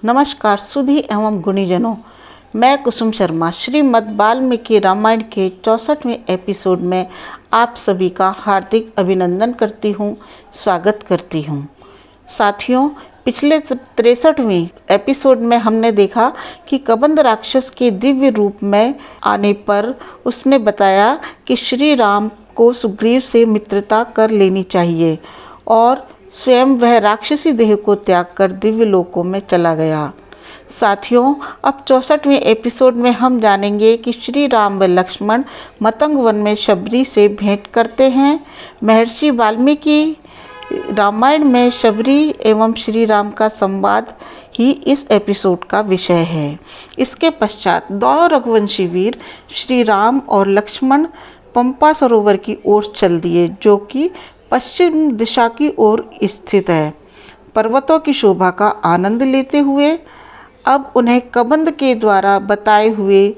नमस्कार सुधी एवं गुणीजनों, मैं कुसुम शर्मा श्रीमद् वाल्मीकि रामायण के 64वें एपिसोड में आप सभी का हार्दिक अभिनंदन करती हूँ, स्वागत करती हूँ। साथियों, पिछले 63वें एपिसोड में हमने देखा कि कबंध राक्षस के दिव्य रूप में आने पर उसने बताया कि श्री राम को सुग्रीव से मित्रता कर लेनी चाहिए और स्वयं वह राक्षसी देह को त्याग कर दिव्य लोकों में चला गया। साथियों, अब 64वें एपिसोड में हम जानेंगे कि श्री राम व लक्ष्मण मतंग वन में शबरी से भेंट करते हैं। महर्षि वाल्मीकि रामायण में शबरी एवं श्री राम का संवाद ही इस एपिसोड का विषय है। इसके पश्चात दोनों रघुवंशी वीर श्री राम और लक्ष्मण पंपा सरोवर की ओर चल दिए, जो कि पश्चिम दिशा की ओर स्थित है। पर्वतों की शोभा का आनंद लेते हुए अब उन्हें कबंध के द्वारा बताए हुए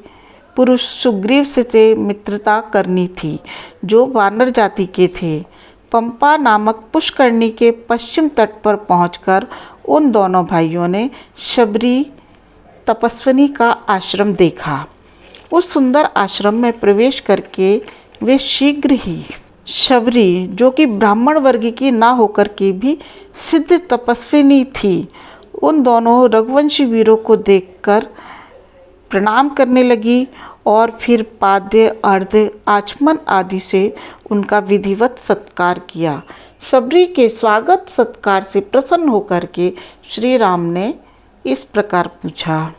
पुरुष सुग्रीव से मित्रता करनी थी, जो वानर जाति के थे। पंपा नामक पुष्करणी के पश्चिम तट पर पहुंचकर उन दोनों भाइयों ने शबरी तपस्विनी का आश्रम देखा। उस सुंदर आश्रम में प्रवेश करके वे शीघ्र ही शबरी, जो कि ब्राह्मण वर्ग की ना होकर के भी सिद्ध तपस्विनी थी, उन दोनों रघुवंशी वीरों को देखकर प्रणाम करने लगी और फिर पाद्य, अर्घ्य, आचमन आदि से उनका विधिवत सत्कार किया। शबरी के स्वागत सत्कार से प्रसन्न होकर के श्री राम ने इस प्रकार पूछा,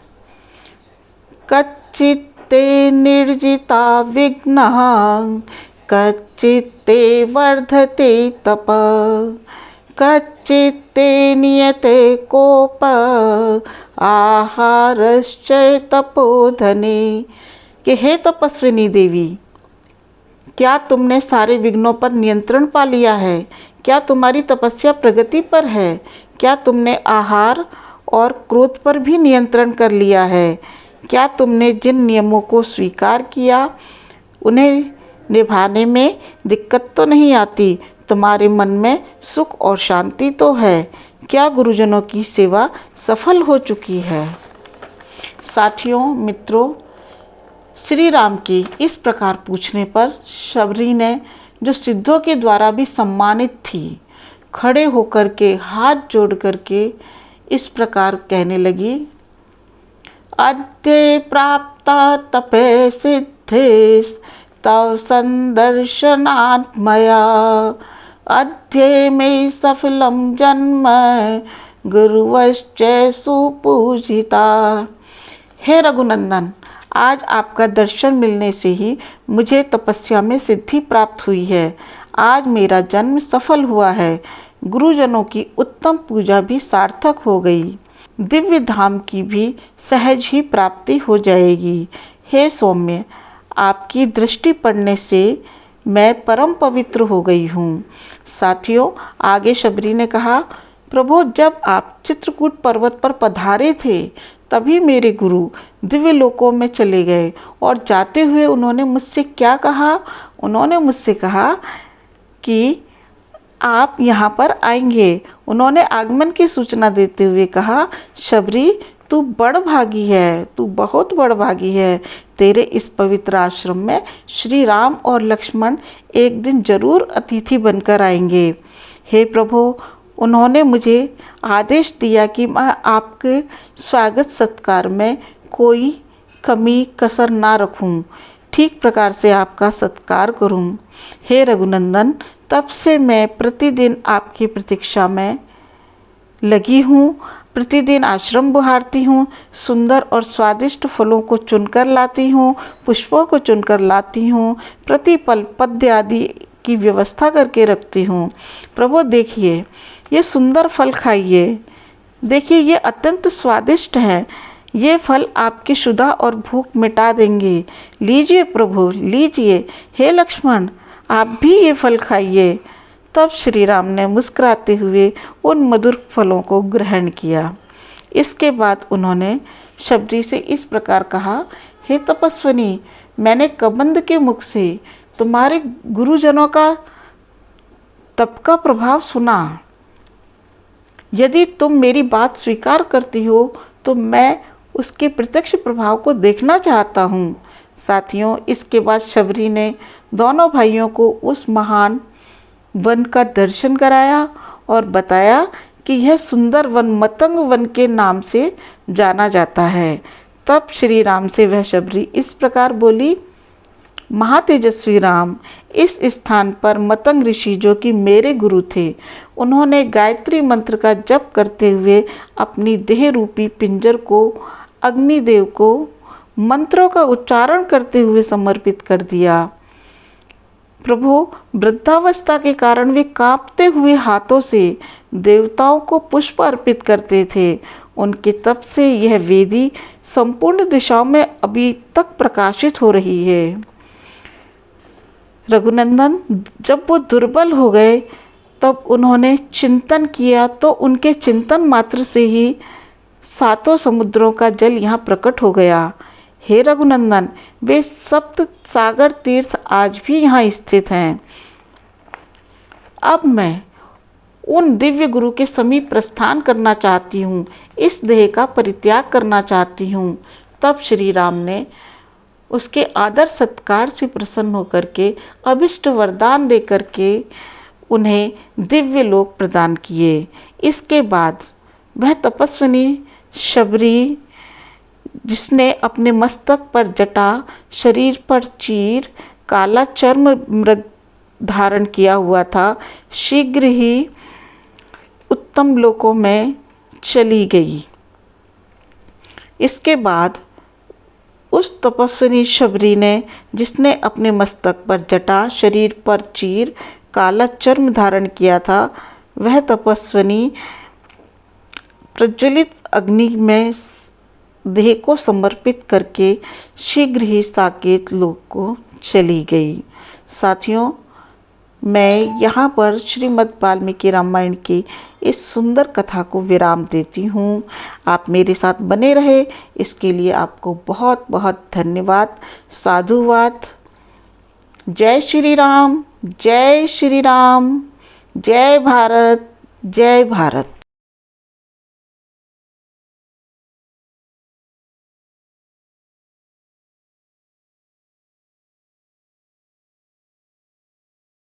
कच्चित्ते निर्जिता विघ्नः कच्चित्ते वर्धते तप कच्चित्ते नियते कोप आहारश्च तपोधने। कि हे तपस्विनी देवी, क्या तुमने सारे विघ्नों पर नियंत्रण पा लिया है? क्या तुम्हारी तपस्या प्रगति पर है? क्या तुमने आहार और क्रोध पर भी नियंत्रण कर लिया है? क्या तुमने जिन नियमों को स्वीकार किया उन्हें निभाने में दिक्कत तो नहीं आती? तुम्हारे मन में सुख और शांति तो है? क्या गुरुजनों की सेवा सफल हो चुकी है? साथियों, मित्रों, श्री राम की इस प्रकार पूछने पर शबरी ने, जो सिद्धों के द्वारा भी सम्मानित थी, खड़े होकर के हाथ जोड़ करके इस प्रकार कहने लगी, अद्य प्राप्ता तपे सिद्धे तव संदर्शनात् मया अद्य मे सफलम जन्म गुरुवश्च सुपूजिता। हे रघुनंदन, आज आपका दर्शन मिलने से ही मुझे तपस्या में सिद्धि प्राप्त हुई है। आज मेरा जन्म सफल हुआ है। गुरुजनों की उत्तम पूजा भी सार्थक हो गई। दिव्य धाम की भी सहज ही प्राप्ति हो जाएगी। हे सौम्य, आपकी दृष्टि पड़ने से मैं परम पवित्र हो गई हूँ। साथियों, आगे शबरी ने कहा, प्रभु, जब आप चित्रकूट पर्वत पर पधारे थे तभी मेरे गुरु दिव्य लोकों में चले गए और जाते हुए उन्होंने मुझसे क्या कहा? उन्होंने मुझसे कहा कि आप यहाँ पर आएंगे। उन्होंने आगमन की सूचना देते हुए कहा, शबरी, तू बड़ भागी है, तू बहुत बड़ भागी है। तेरे इस पवित्र आश्रम में श्री राम और लक्ष्मण एक दिन जरूर अतिथि बनकर आएंगे। हे प्रभु, उन्होंने मुझे आदेश दिया कि मैं आपके स्वागत सत्कार में कोई कमी कसर ना रखूं, ठीक प्रकार से आपका सत्कार करूं। हे रघुनंदन, तब से मैं प्रतिदिन आपकी प्रतीक्षा में लगी हूँ। प्रतिदिन आश्रम बुहारती हूँ, सुंदर और स्वादिष्ट फलों को चुनकर लाती हूँ, पुष्पों को चुनकर लाती हूँ, प्रतिपल पद्य आदि की व्यवस्था करके रखती हूँ। प्रभु देखिए, ये सुंदर फल खाइए। देखिए, ये अत्यंत स्वादिष्ट हैं। ये फल आपकी क्षुधा और भूख मिटा देंगे। लीजिए प्रभु, लीजिए। हे लक्ष्मण, आप भी ये फल खाइए। तब श्री राम ने मुस्कुराते हुए उन मधुर फलों को ग्रहण किया। इसके बाद उन्होंने शबरी से इस प्रकार कहा, हे तपस्विनी, मैंने कबंध के मुख से तुम्हारे गुरुजनों का तप का प्रभाव सुना। यदि तुम मेरी बात स्वीकार करती हो तो मैं उसके प्रत्यक्ष प्रभाव को देखना चाहता हूँ। साथियों, इसके बाद शबरी ने दोनों भाइयों को उस महान वन का दर्शन कराया और बताया कि यह सुंदर वन मतंग वन के नाम से जाना जाता है। तब श्री राम से वह शबरी इस प्रकार बोली, महातेजस्वी राम, इस स्थान पर मतंग ऋषि, जो कि मेरे गुरु थे, उन्होंने गायत्री मंत्र का जप करते हुए अपनी देह रूपी पिंजर को अग्निदेव को मंत्रों का उच्चारण करते हुए समर्पित कर दिया। प्रभु, वृद्धावस्था के कारण वे कांपते हुए हाथों से देवताओं को पुष्प अर्पित करते थे। उनके तप से यह वेदी संपूर्ण दिशाओं में अभी तक प्रकाशित हो रही है। रघुनंदन, जब वो दुर्बल हो गए तब उन्होंने चिंतन किया, तो उनके चिंतन मात्र से ही 7 समुद्रों का जल यहाँ प्रकट हो गया। हे रघुनंदन, वे सप्त सागर तीर्थ आज भी यहाँ स्थित हैं। अब मैं उन दिव्य गुरु के समीप प्रस्थान करना चाहती हूँ, इस देह का परित्याग करना चाहती हूँ। तब श्री राम ने उसके आदर सत्कार से प्रसन्न होकर के अभिष्ट वरदान दे करके उन्हें दिव्य लोक प्रदान किए। इसके बाद वह तपस्विनी शबरी, जिसने अपने मस्तक पर जटा, शरीर पर चीर, काला चर्म मृग धारण किया हुआ था, शीघ्र ही उत्तम लोकों में चली गई। इसके बाद उस तपस्विनी शबरी ने, जिसने अपने मस्तक पर जटा, शरीर पर चीर, काला चर्म धारण किया था, वह तपस्विनी प्रज्वलित अग्नि में देह को समर्पित करके शीघ्र ही साकेत लोक को चली गई। साथियों, मैं यहाँ पर श्रीमद् वाल्मीकि रामायण की इस सुंदर कथा को विराम देती हूँ। आप मेरे साथ बने रहे, इसके लिए आपको बहुत बहुत धन्यवाद, साधुवाद। जय श्री राम, जय श्री राम, जय भारत, जय भारत।